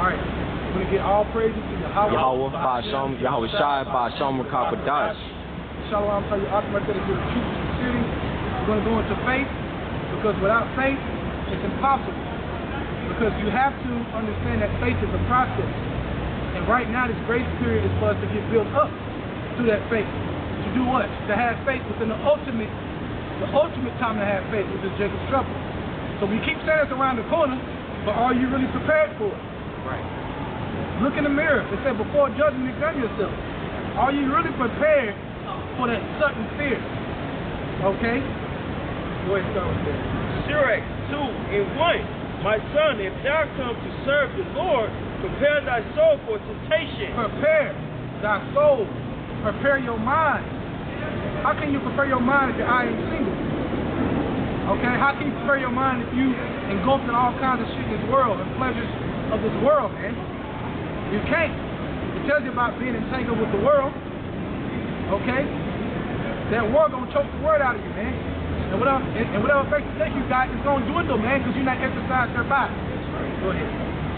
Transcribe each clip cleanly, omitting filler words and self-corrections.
Alright. We're going to get all praises to Yahweh, Ba'Shem, Yahweh Shai, Ba'Shem, Rakakadash. Shalom, I'm telling you, I'm going to do the truth to the city. We're going to go into faith, because without faith, it's impossible. Because you have to understand that faith is a process. And right now, this grace period is for us to get built up through that faith. To do what? To have faith within the ultimate time to have faith, which is Jacob's trouble. So we keep saying it's around the corner, but are you really prepared for it? Right. Look in the mirror. It said, before judging, examine yourself. Are you really prepared for that certain fear? Okay? Go ahead, start with that. Sirach 2:1. My son, if thou come to serve the Lord, prepare thy soul for temptation. Prepare thy soul. Prepare your mind. How can you prepare your mind if your eye ain't single? Okay? How can you prepare your mind if you engulfed in all kinds of shit in this world and pleasures of this world, man? You can't. It tells you about being entangled with the world. Okay? That world gonna choke the word out of you, man. And whatever effect you got, it's gonna dwindle, man, because you're not exercising thereby. Go ahead.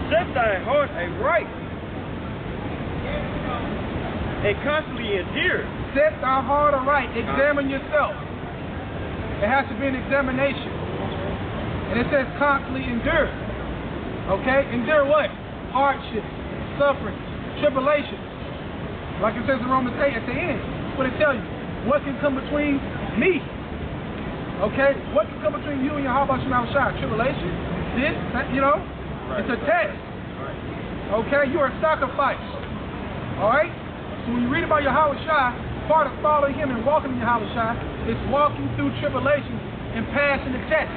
Set thy heart aright and constantly endure. Set thy heart aright. Examine yourself. It has to be an examination. And it says constantly endure. Okay? Endure what? Hardship, suffering, tribulation. Like it says in Romans 8 at the end. What it tell you? What can come between me? Okay? What can come between you and your Yahweh Shai? Tribulation? This? That, you know? Right. It's a test. Right. Okay? You are a sacrifice. Alright? So when you read about Yahweh Shai, part of following him and walking in Yahweh Shai is walking through tribulation and passing the test.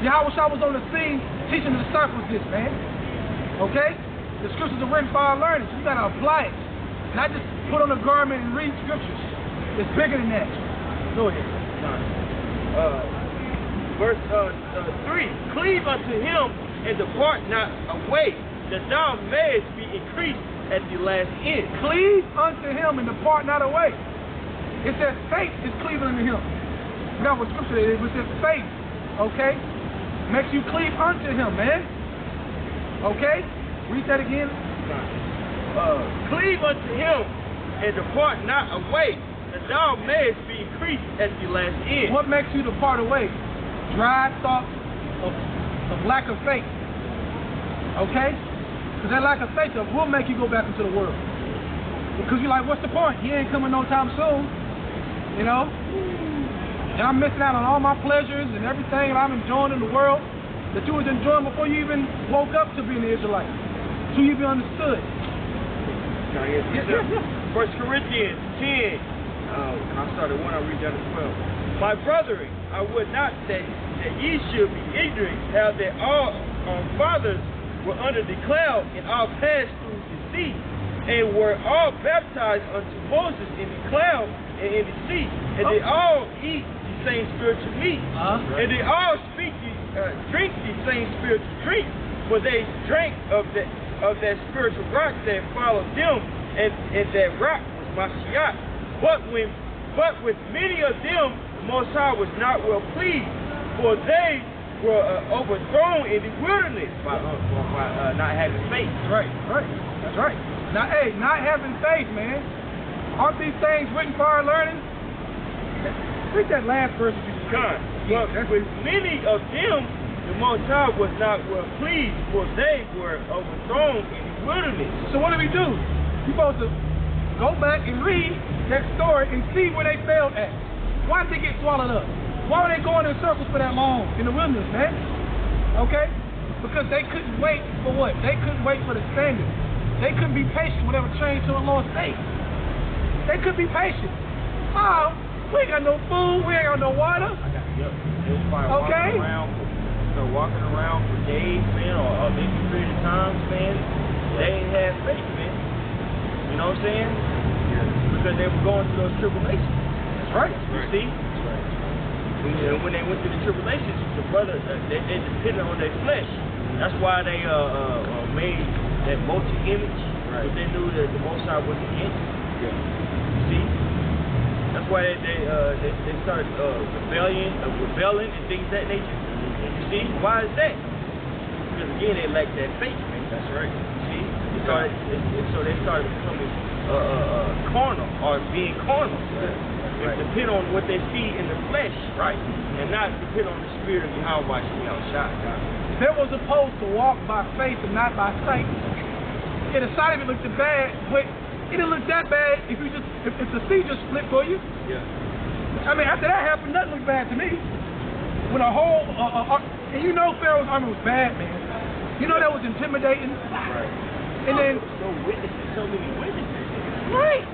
Yahweh Shai was on the scene teaching the disciples this, man. Okay? The scriptures are written for our learning, so you gotta apply it. Not just put on a garment and read scriptures. It's bigger than that. Go ahead. Verse 3. Cleave unto him and depart not away, that thou mayest be increased at the last end. Cleave unto him and depart not away. It says faith is cleaving unto him. Now what scripture it is, it says faith. Okay? Makes you cleave unto him, man. Okay? Read that again. Cleave unto him and depart not away, that thou mayest be increased at the last end. What makes you depart away? Dry thoughts of lack of faith. Okay? Because that lack of faith will make you go back into the world. Because you're like, what's the point? He ain't coming no time soon. You know? And I'm missing out on all my pleasures and everything that I'm enjoying in the world that you was enjoying before you even woke up to being an Israelite. So you even understood. First Corinthians 10. I started 1, I read down to 12. My brethren, I would not that ye should be ignorant how that all our fathers were under the cloud and all passed through the sea, and were all baptized unto Moses in the cloud and in the sea, and they all eat the same spiritual meat, and they all drink the same spiritual drink, for they drank of that spiritual rock that followed them, and that rock was Mashiach. But with many of them, the Most High was not well pleased, for they were overthrown in the wilderness by not having faith. Right. That's right. Now, hey, not having faith, man. Aren't these things written for our learning? Read that last verse. But with many of them, the Most High was not well pleased, for they were overthrown in the wilderness. So what do we do? We're supposed to go back and read that story and see where they failed at. Why did they get swallowed up? Why were they going in circles for that long in the wilderness, man? Okay? Because they couldn't wait for what? They couldn't wait for the standard. They couldn't be patient whatever changed to the Lord's state. They couldn't be patient. Oh, we ain't got no food, we ain't got no water. Okay? Walking around for days, man, or a big period of times, man. They ain't had faith, man. You know what I'm saying? Yeah. Because they were going through those tribulations. That's right. You see? That's right. When they went through the tribulations, the brother, they depended on their flesh. That's why they made that multi-image, because they knew that the Most High was against it. Yeah. You see? That's why they started rebelling and things of that nature. You see? Why is that? because again, they lack that faith, man. That's right. See? So they started becoming carnal, or being carnal. Right. Depend on what they see in the flesh, right? And not depend on the spirit of Yahweh, They were supposed to walk by faith and not by sight. And the sight of it looked bad, but it didn't look that bad if the sea just split for you. Yeah. I mean, after that happened, nothing looked bad to me. When a whole, and you know Pharaoh's army was bad, man. You know that was intimidating. Right. And then so many witnesses. Right.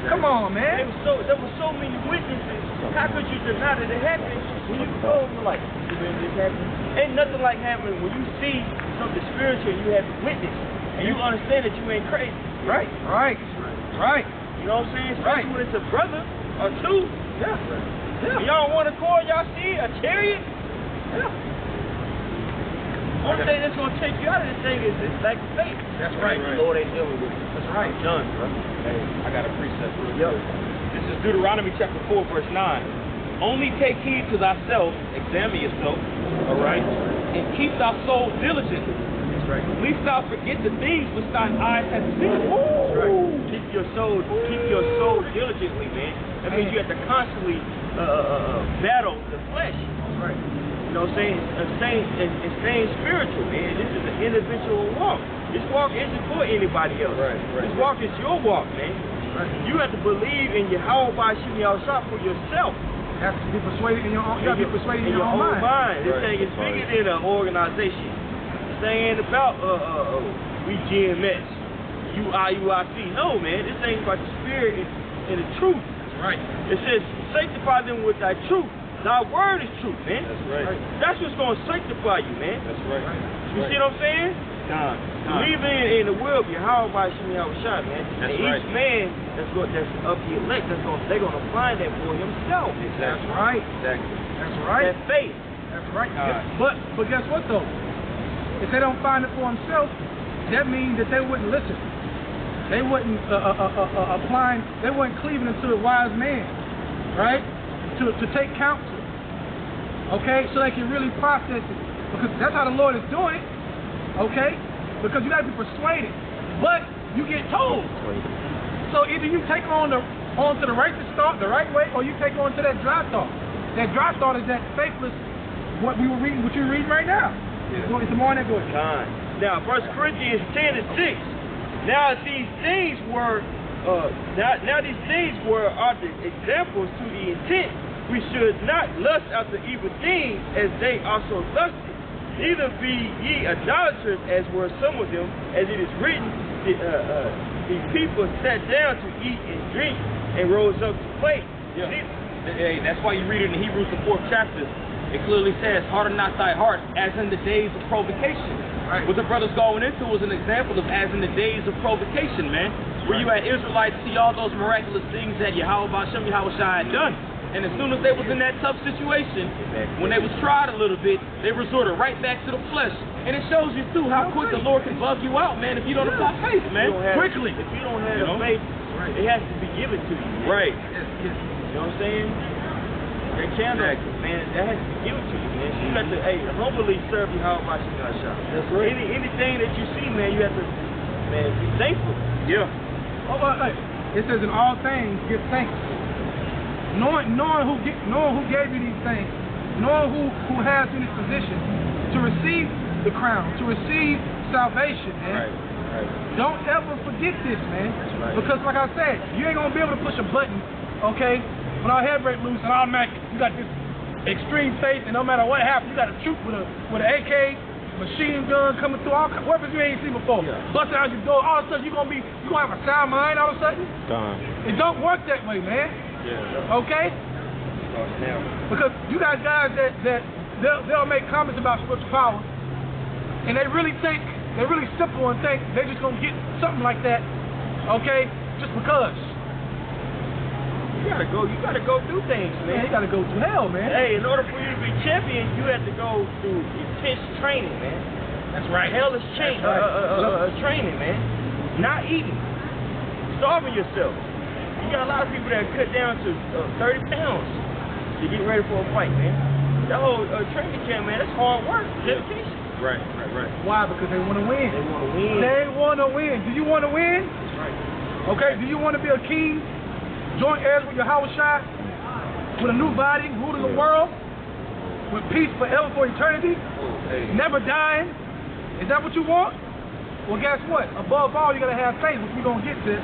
Come on, man. There were so many witnesses. How could you deny that it happened when you told them, like, this happened? Ain't nothing like happening when you see something spiritual and you have a witness and you understand that you ain't crazy. Right. Right. Right. You know what I'm saying? Especially when it's a brother or two. Yeah. Yeah. Y'all want a car, y'all see a chariot? Yeah. Only thing that's gonna take you out of this thing is lack of faith. That's right. The Lord ain't dealing with it. That's right. Done, bro. Hey, I got a precept real Yep. quick. This is Deuteronomy chapter 4, verse 9. Only take heed to thyself, examine yourself, all right, and keep thy soul diligently. That's right. Lest thou forget the things which thine eyes have seen. That's right. Keep your soul diligently, man. That means you have to constantly battle the flesh. That's right. You know what I'm saying? And staying spiritual, man. This is an individual walk. This walk isn't for anybody else. Right. This walk is your walk, man. Right. You have to believe in Yahweh Shem Yahushua for yourself. You have to be persuaded in your own. You have to be persuaded in your own mind. This thing is bigger than an organization. This thing ain't about we GMS, UIUIC. No, man. This thing is about the spirit and the truth. That's right. It says, sanctify them with thy truth. Thy word is truth, man. That's right. That's what's going to sanctify you, man. That's right. You see what I'm saying? Believe in the will of Yahweh Shem Yahushua, man. That's and each man that's of the elect, they're going to find that for himself. Exactly. That's right. Exactly. That's right. That faith. That's right. But guess what though? If they don't find it for themselves, that means that they wouldn't listen. They wouldn't they wouldn't cleaving into the wise man, right? To take counsel. Okay, so they can really process it. Because that's how the Lord is doing it. Okay? Because you gotta be persuaded. But you get told. So either you take on to the right way, or you take on to that dry thought. That dry thought is that faithless what you're reading right now. Yeah. It's the more that goes. Now 1 Corinthians 10 and 6. Now these things were these things are the examples to the intent. We should not lust after evil things as they also lusted. Neither be ye idolaters as were some of them, as it is written, the people sat down to eat and drink and rose up to play. Yeah. Hey, that's why you read it in Hebrews the 4th chapter. It clearly says, harden not thy heart as in the days of provocation. Right. What the brother's going into was an example of as in the days of provocation, man. Where you had Israelites see all those miraculous things that Yahweh Shem Yahushua had done. And as soon as they was in that tough situation, when they was tried a little bit, they resorted right back to the flesh. And it shows you too how quick the Lord can bug you out, man, if you don't apply faith, man. Quickly. If you don't have the faith, it has to be given to you. Man. Right. You know what I'm saying? That candle, man, that has to be given to you, man. You have to, humbly serve Yahweh Shem Yahushua. That's right. Anything that you see, man, you have to, man, be thankful. Yeah. Oh, it says in all things give thanks. Knowing who gave you these things, knowing who has you in this position to receive the crown, to receive salvation, man. Right. Don't ever forget this, man. Right. Because like I said, you ain't gonna be able to push a button, okay? When our head break loose and automatically you got this extreme faith, and no matter what happens, you got a troop with an AK, machine gun coming through, all weapons you ain't seen before. Yeah. Busting out your door, all of a sudden you gonna have a sound mind all of a sudden. It don't work that way, man. Yeah. Okay? Because you got guys that they'll make comments about spiritual power, and they really simple and think they're just gonna get something like that, okay? Just because. You gotta go through things, man. You gotta go through hell, man. Hey, in order for you to be champion, you have to go through intense training, man. That's right. Hell is training, man. Not eating, starving yourself. You got a lot of people that cut down to 30 pounds to get ready for a fight, man. That whole training camp, man, that's hard work, dedication. Right. Why? Because they want to win. They want to win. They want to win. Do you want to win? That's right. Okay, do you want to be a king? Joint heirs with your house shot? With a new body, ruling the world? With peace forever for eternity? Never dying? Is that what you want? Well, guess what? Above all, you got to have faith, which we're going to get to.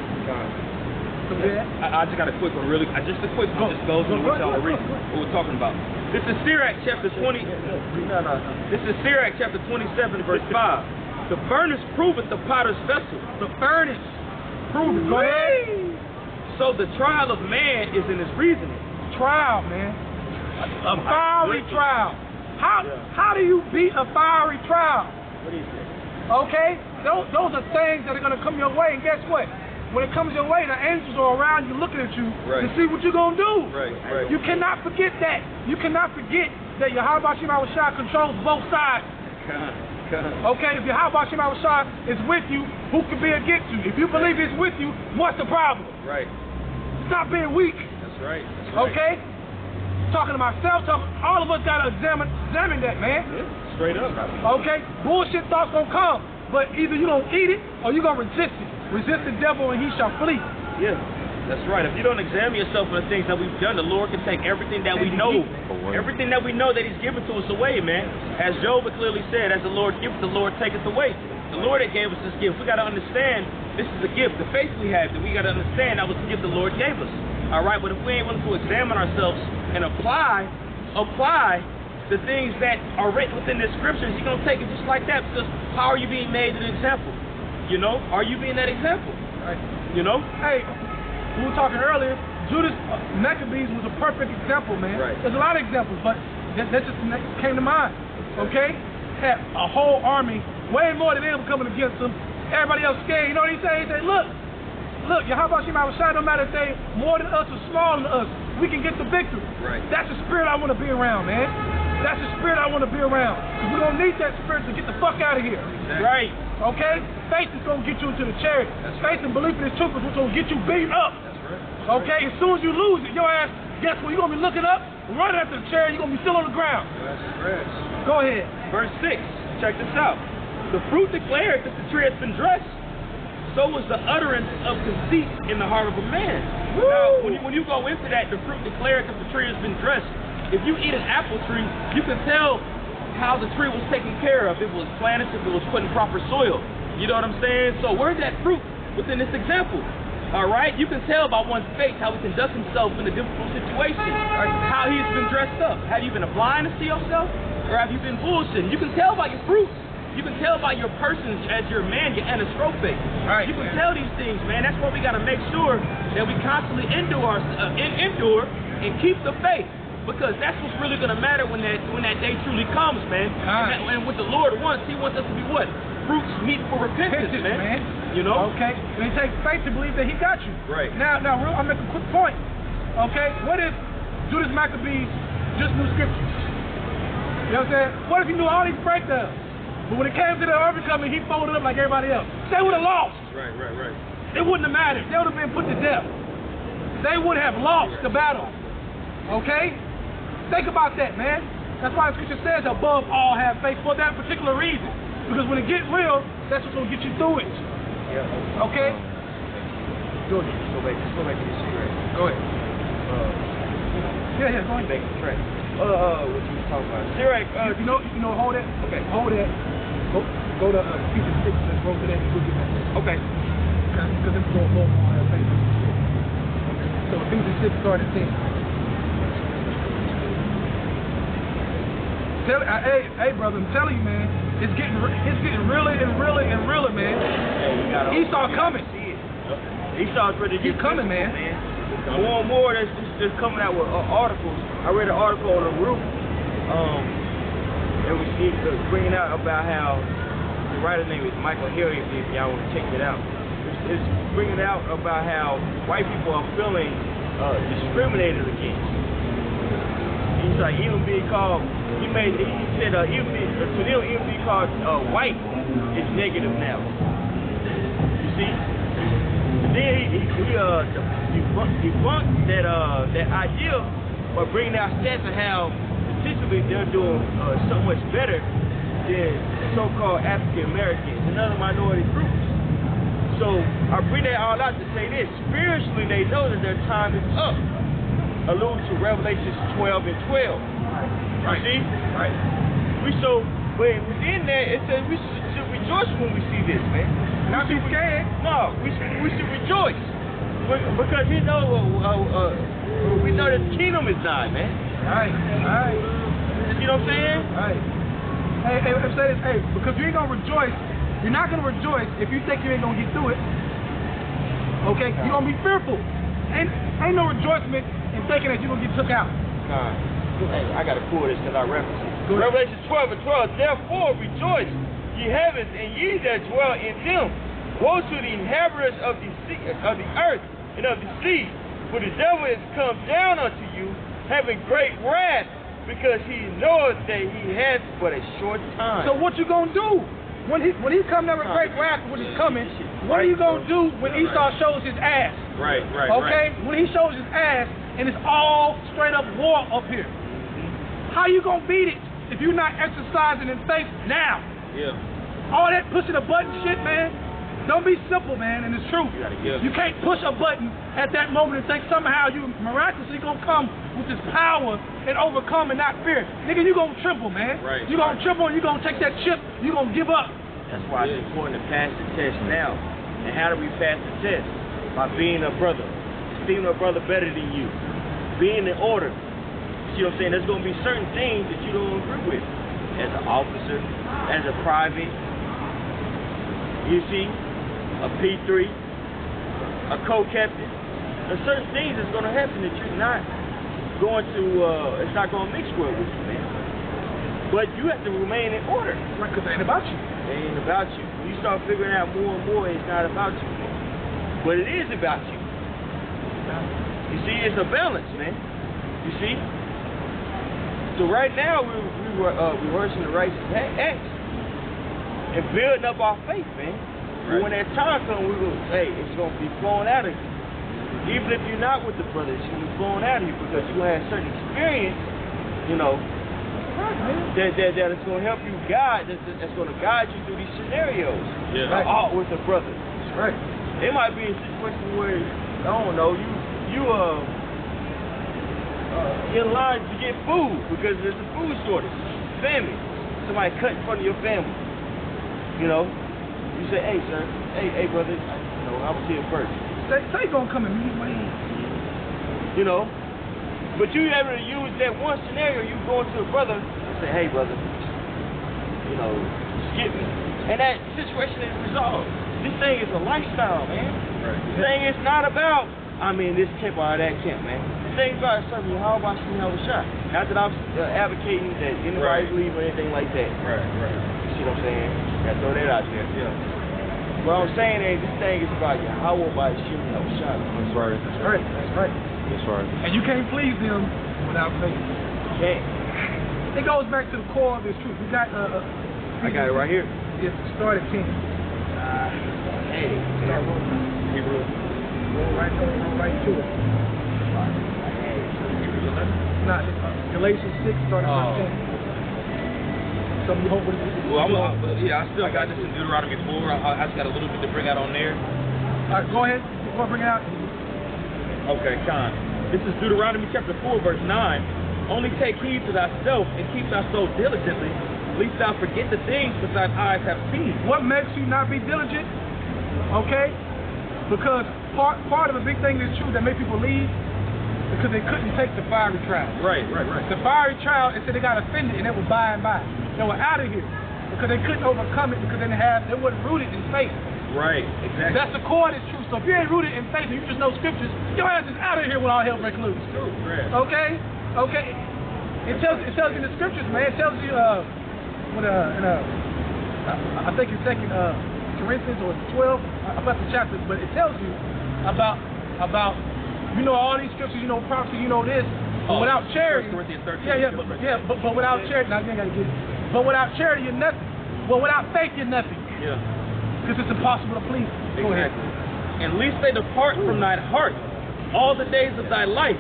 I just got a quick one, really. Just a quick one. Just goes into what y'all are reading, what we're talking about. This is Sirach chapter 20. This is Sirach chapter 27, verse 5. The furnace proveth the potter's vessel. The furnace proveth. Go ahead. So the trial of man is in his reasoning. Trial, man. A fiery trial. How do you beat a fiery trial? What is it? Okay? Those are things that are going to come your way. And guess what? When it comes your way, the angels are around you looking at you to see what you're going to do. Right. You cannot forget that. You cannot forget that Yahweh Shem Shah controls both sides. Okay? If Yahweh Shem Shah is with you, who can be against you? If you believe he's with you, what's the problem? Right. Stop being weak. That's right. Okay? Talking to myself, all of us got to examine that, man. Yeah. Straight up. Okay? Bullshit thoughts gonna come, but either you gonna eat it or you gonna resist it. Resist the devil and he shall flee. Yeah, that's right. If you don't examine yourself for the things that we've done, the Lord can take everything that we know, everything that we know that he's given to us away, man. As Job clearly said, as the Lord giveth, the Lord taketh away. The Lord that gave us this gift, we got to understand this is a gift. The faith we have, that we got to understand that was the gift the Lord gave us. All right, but if we ain't willing to examine ourselves and apply the things that are written within the scriptures, you're going to take it just like that, because how are you being made an example? You know, are you being that example? Right. You know? Hey, we were talking earlier, Judas Maccabees was a perfect example, man. Right. There's a lot of examples, but that just came to mind. Okay? Had a whole army, way more than them coming against them. Everybody else scared. You know what he said? He said, look, Yahweh Shem Shah, no matter if they more than us or smaller than us, we can get the victory. Right. That's the spirit I want to be around, man. That's the spirit I want to be around. Because we're going to need that spirit to get the fuck out of here. Exactly. Right. Okay? Faith is going to get you into the chariot. Faith and belief in this truth is what's going to get you beaten up. That's right. Okay? As soon as you lose it, your ass, guess what? You're going to be looking up, running after the chariot, you're going to be still on the ground. That's right. Go ahead. Verse 6, check this out. The fruit declared that the tree has been dressed, so was the utterance of conceit in the heart of a man. Woo! Now, when you go into that, the fruit declared that the tree has been dressed. If you eat an apple tree, you can tell how the tree was taken care of. If it was planted, if it was put in proper soil. You know what I'm saying? So where's that fruit within this example? All right? You can tell by one's face how he conducts himself in a difficult situation. How he's been dressed up. Have you been blind to see yourself? Or have you been bullshitting? You can tell by your fruit. You can tell by your person as your man, your anastrophe. Right. You can tell these things, man. That's why we got to make sure that we constantly endure and keep the faith. Because that's what's really going to matter when that day truly comes, man. And what the Lord wants, he wants us to be what? Fruits meet for repentance, man. You know? Okay? And it takes faith to believe that he got you. Right. Now, I'll make a quick point. Okay? What if Judas Maccabees just knew scriptures? You know what I'm saying? What if he knew all these breakdowns? But when it came to the army coming, he folded up like everybody else. They would have lost. Right. It wouldn't have mattered. They would have been put to death. They would have lost the battle. Okay? Think about that, man. That's why the scripture says above all have faith for that particular reason. Because when it gets real, that's what's going to get you through it. Yeah. Okay? Go ahead. Let's go back to the cigarette. Go ahead. Yeah, go ahead. Back to track. What you was talking about? Sirach, You know, hold that. Okay. Hold that. Go to Ephesians 6. Let's go to that and we'll get back there. Okay. Because it's going to all have faith. So Ephesians 6 started at 10. Hey, brother, I'm telling you, man, it's getting realer and realer, man. Esau coming. Esau's ready to He's get coming, man. More and more, that's just coming out with articles. I read an article on the roof. It was bringing out about how the writer's name is Michael Harry. If y'all want to check it out, it's bringing out about how white people are feeling discriminated against. He's like even being called. He said even being called white is negative now. You see. And then he debunked that idea by bringing out stats of how statistically they're doing so much better than so-called African Americans and other minority groups. So I bring that all out to say this. Spiritually, they know that their time is up. Allude to Revelations 12 and 12. Right. You see? Right. But within that, it says we should rejoice when we see this, man. Not be scared. No, we should rejoice. Because we know that the kingdom is nigh, man. Right. You know what I'm saying? Right. Hey, say this, hey, because you ain't gonna rejoice. You're not gonna rejoice if you think you ain't gonna get through it. Okay? You're gonna be fearful. Ain't no rejoicement in thinking that you're gonna get took out. Hey, I gotta pull this because I reference it. Revelation 12 and 12. Therefore rejoice, ye heavens, and ye that dwell in them. Woe to the inhabitants of the sea, of the earth, and of the sea, for the devil is come down unto you, having great wrath, because he knoweth that he hath but a short time. So what you gonna do? When he come down with great wrath, which is coming, what are you gonna do when Esau shows his ass? Right. Okay? When he shows his ass and it's all straight up war up here. How you gonna beat it if you're not exercising in faith now? Yeah. All that pushing a button shit, man. Don't be simple, man, and it's true. You can't push a button at that moment and think somehow you miraculously gonna come with this power and overcome and not fear. Nigga, you gonna tremble, man. Right. You gonna tremble and you gonna take that chip, you gonna give up. That's why it's important to pass the test now. And how do we pass the test? By being a brother. Esteeming a brother better than you. Being in order. You know what I'm saying? There's going to be certain things that you don't agree with. As an officer, as a private, you see, a P3, a co-captain. There's certain things that's going to happen that you're not going to, it's not going to mix well with you, man. But you have to remain in order. Right, because it ain't about you. It ain't about you. When you start figuring out more and more, it's not about you, man. But it is about you. You see, it's a balance, man. You see? So right now, we were rehearsing the righteous acts and building up our faith, man. But when that time comes, we will, hey, it's going to be flowing out of you. Even if you're not with the brothers, it's going to be flowing out of you because you have certain experience, you know, that is going to help you guide, that's going to guide you through these scenarios. Yeah. All with the brothers. That's right. It might be a situation where, I don't know, you in line to get food because there's a food shortage, famine. Somebody cut in front of your family. You know, you say, hey, sir, hey, brother, you know, I was here first. Say gonna come and meet me. You know, but you able to use that one scenario, you go into a brother and say, hey, brother, you know, skip me. And that situation is resolved. This thing is a lifestyle, man. Right. This thing is not about, this camp or that camp, man. This thing is about serving you. How about you have a shot? Not that I'm advocating that anybody's leave or anything like that. Right. You see what I'm saying? Gotta throw that out there. Yeah. What I'm saying is this thing is about you. How about you have a shot? That's right. That's right. That's right. That's right. And you can't please them without faith. Can't. It goes back to the core of this truth. We got I got it right here. Yes, start at 10. Hey. Hebrew. Go right to it. Not Galatians 6, start at 10. Something you hope with it. Well, I still got this in Deuteronomy 4. I just got a little bit to bring out on there. All right, go ahead. Go bring it out. Okay, Con. This is Deuteronomy chapter 4, verse 9. Only take heed to thyself and keep thy soul diligently, lest thou forget the things which thine eyes have seen. What makes you not be diligent? Okay? Because part of the big thing that's true that made people leave because they couldn't take the fiery trial. Right. The fiery trial, it said they got offended and it was by and by. They were out of here because they couldn't overcome it because they wasn't rooted in faith. Right, exactly. That's the core of this truth. So if you ain't rooted in faith and you just know scriptures, your ass is out of here when all hell breaks loose. Okay? It tells you in the scriptures, man. It tells you I think it's 2 Corinthians or 12, about the chapters, but it tells you about you know all these scriptures, you know prophecy, you know this, but without charity, 1 Corinthians 13, but without charity, now you ain't gotta get it. But without charity, you're nothing. Well, without faith, you're nothing. Yeah. Because it's impossible to please. Go ahead. And lest they depart from thine heart all the days of thy life,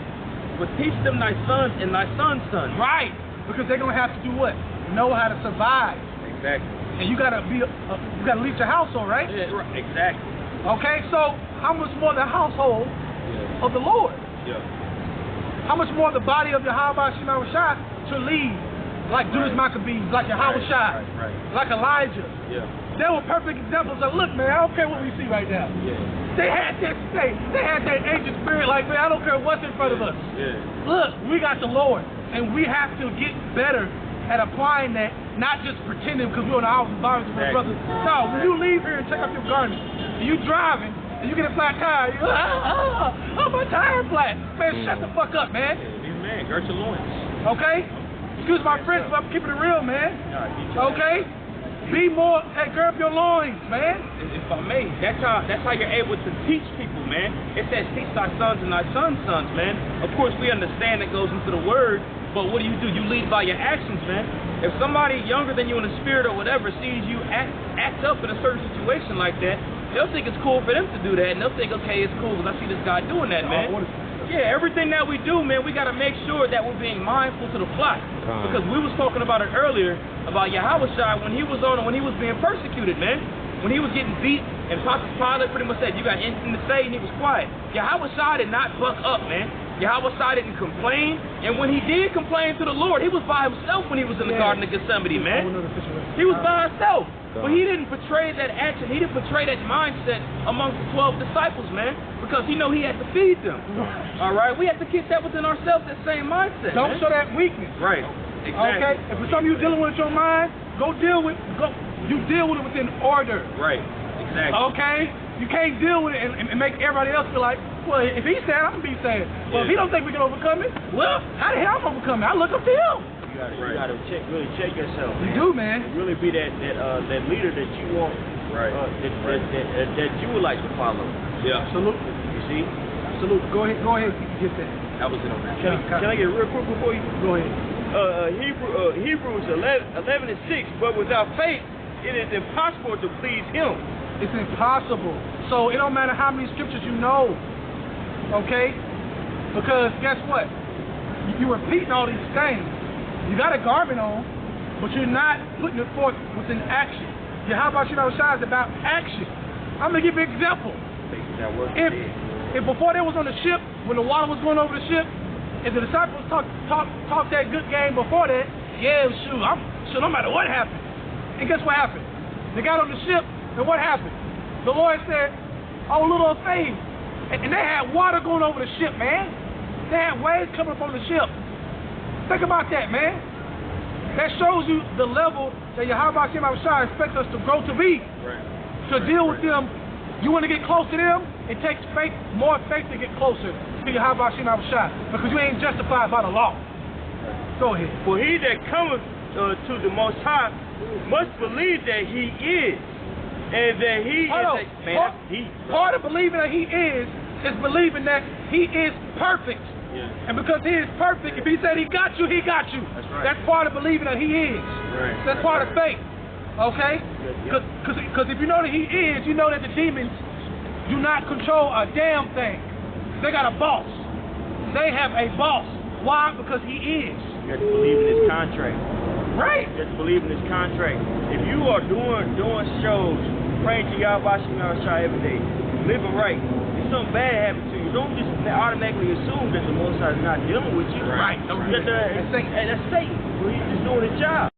but teach them thy sons and thy sons' sons. Right. Because they're gonna have to do what? Know how to survive. Exactly. and you gotta lead your household, right? Yeah, right. Exactly. Okay, so how much more the household of the Lord? Yeah. How much more the body of Yahweh Shema Shai to lead, like Judas Maccabees, like Yahweh Shai, like Elijah. Yeah. They were perfect examples of, look, man, I don't care what we see right now. Yeah. They had that state. They had that ancient spirit, like, man, I don't care what's in front of us. Yeah. Look, we got the Lord, and we have to get better at applying that, not just pretending because we're in the house and bodies with brothers. No, when you leave here and take off your garment, and you driving, and you get a flat tire, you my tire flat. Man, shut the fuck up, man. Amen. Gird your loins. Okay? Excuse my French, but I'm keeping it real, man. Okay? Be more, hey, gird your loins, man. If I may, that's how you're able to teach people, man. It says teach thy sons and thy sons' sons, man. Of course, we understand that goes into the word, but what do? You lead by your actions, man. If somebody younger than you in the spirit or whatever sees you act up in a certain situation like that, they'll think it's cool for them to do that, and they'll think, okay, it's cool because I see this guy doing that, man. Yeah, everything that we do, man, we got to make sure that we're being mindful to the plot. Because we was talking about it earlier, about Yahweh Shai when he was being persecuted, man. When he was getting beat, and Pilate pretty much said, you got anything to say, and he was quiet. Yahweh Shai did not buck up, man. Yahweh Shai didn't complain, and when he did complain to the Lord, he was by himself when he was in the Garden of Gethsemane, man. He was by himself. But he didn't portray that action. He didn't portray that mindset amongst the 12 disciples, man, because he knew he had to feed them. All right? We have to keep that within ourselves, that same mindset. Don't show that weakness. Right. Exactly. Okay? If it's something you're dealing with your mind, you deal with it within order. Right. Exactly. Okay? You can't deal with it and make everybody else feel like, well, if he's sad, I'm going to be sad. Well, if he don't think we can overcome it, well, how the hell I'm overcome it? I look up to him. You gotta really check yourself. You do, man. And really be that leader that you want, that you would like to follow. Yeah. Absolutely. You see? Absolutely. Go ahead. Get that. That was it on that. Can I get real quick before you? Go ahead. Hebrews 11:6. But without faith, it is impossible to please Him. It's impossible. So it don't matter how many scriptures you know. Okay? Because guess what? You're repeating all these things. You got a garment on, but you're not putting it forth within action. How about Shai is about action. I'm going to give you an example. If before they was on the ship, when the water was going over the ship, if the disciples talked that good game before that, yeah, shoot, no matter what happened. And guess what happened? They got on the ship, and what happened? The Lord said, oh, little faith. And they had water going over the ship, man. They had waves coming up on the ship. Think about that, man. That shows you the level that Yahweh Shai expects us to grow to be. Right. To deal with them. You want to get close to them? It takes faith, more faith to get closer to Yahweh Shai. Because you ain't justified by the law. Go ahead. For he that cometh to the Most High must believe that He is, and that He part of believing that He is believing that He is perfect. Yeah. And because He is perfect, if He said He got you, He got you. That's right. That's part of believing that He is. Right. That's part of faith. Okay? Because if you know that He is, you know that the demons do not control a damn thing. They got a boss. They have a boss. Why? Because He is. You have to believe in His contract. Right. You have to believe in His contract. If you are doing shows, praying to Yahweh Shai every day, living right, if something bad happens to you, don't just automatically assume that the Most High is not dealing with you. Right. That's Satan. Well, he's just doing his job.